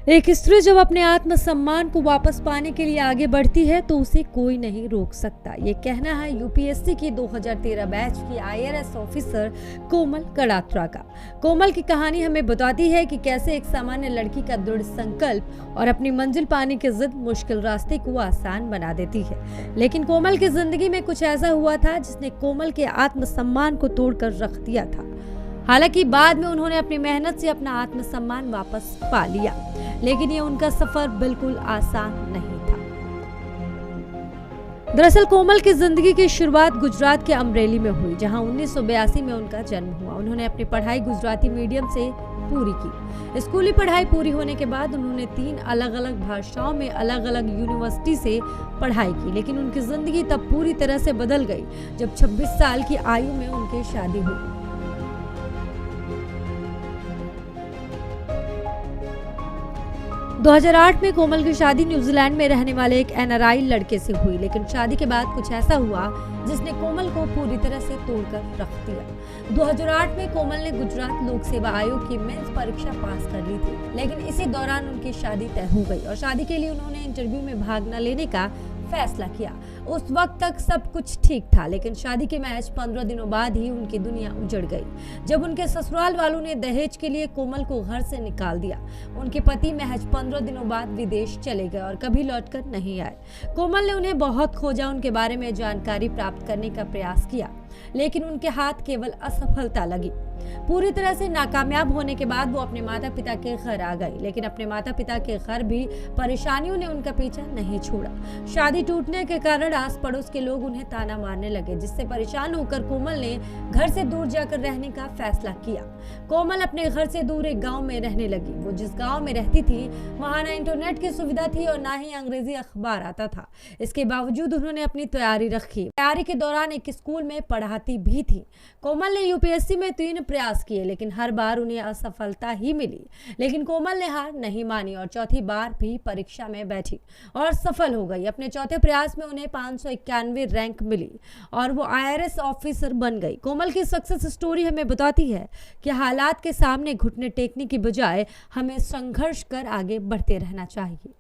एक स्त्री जब अपने आत्मसम्मान को वापस पाने के लिए आगे बढ़ती है तो उसे कोई नहीं रोक सकता। ये कहना है यूपीएससी की 2013 बैच की आईआरएस ऑफिसर कोमल कड़ात्रा का। कोमल की कहानी हमें बताती है कि कैसे एक सामान्य लड़की का दृढ़ संकल्प और अपनी मंजिल पाने की जिद मुश्किल रास्ते को आसान बना देती है। लेकिन कोमल की जिंदगी में कुछ ऐसा हुआ था जिसने कोमल के आत्मसम्मान को तोड़कर रख दिया था। हालांकि बाद में उन्होंने अपनी मेहनत से अपना आत्मसम्मान वापस पा लिया, लेकिन ये उनका सफर बिल्कुल आसान नहीं था। दरअसल कोमल की जिंदगी की शुरुआत गुजरात के अमरेली में हुई, जहां 1982 में उनका जन्म हुआ। उन्होंने अपनी पढ़ाई गुजराती मीडियम से पूरी की। स्कूली पढ़ाई पूरी होने के बाद उन्होंने 3 अलग अलग भाषाओं में अलग अलग यूनिवर्सिटी से पढ़ाई की, लेकिन उनकी जिंदगी तब पूरी तरह से बदल गई जब 26 साल की आयु में उनकी शादी हुई। 2008 में कोमल की शादी न्यूजीलैंड में रहने वाले एक एनआरआई लड़के से हुई, लेकिन शादी के बाद कुछ ऐसा हुआ जिसने कोमल को पूरी तरह से तोड़कर रख दिया। 2008 में कोमल ने गुजरात लोक सेवा आयोग की मेंस परीक्षा पास कर ली थी, लेकिन इसी दौरान उनकी शादी तय हो गई और शादी के लिए उन्होंने इंटरव्यू में भाग न लेने का फैसला किया। उस वक्त तक सब कुछ ठीक था, लेकिन शादी के महज 15 दिनों बाद ही उनकी दुनिया उजड़ गई जब उनके ससुराल वालों ने दहेज के लिए कोमल को घर से निकाल दिया। उनके पति महज 15 दिनों बाद विदेश चले गए और कभी लौटकर नहीं आए। कोमल ने उन्हें बहुत खोजा, उनके बारे में जानकारी प्राप्त करने का प्रयास किया, लेकिन उनके हाथ केवल असफलता लगी। पूरी तरह से नाकामयाब होने के बाद वो अपने माता पिता के घर आ गई, लेकिन अपने माता पिता के घर भी परेशानियों ने उनका पीछा नहीं छोड़ा। शादी टूटने के कारण आस पड़ोस के लोग उन्हें ताना मारने लगे, जिससे परेशान होकर कोमल ने घर से दूर जाकर रहने का फैसला किया। कोमल अपने घर से दूर एक गांव में रहने लगी। वो जिस गांव में रहती थी वहां ना इंटरनेट की सुविधा थी और ना ही अंग्रेजी अखबार आता था। इसके बावजूद उन्होंने अपनी तैयारी रखी। तैयारी के दौरान एक स्कूल में पढ़ाती भी थी। कोमल ने यूपीएससी में 3 प्रयास किए, लेकिन हर बार उन्हें असफलता ही मिली। लेकिन कोमल ने हार नहीं मानी और चौथी बार भी परीक्षा में बैठी और सफल हो गई। अपने चौथे प्रयास में उन्हें 591 रैंक मिली और वो आईआरएस ऑफिसर बन गई। कोमल की सक्सेस स्टोरी हमें बताती है कि हालात के सामने घुटने टेकने की बजाय हमें संघर्ष कर आगे बढ़ते रहना चाहिए।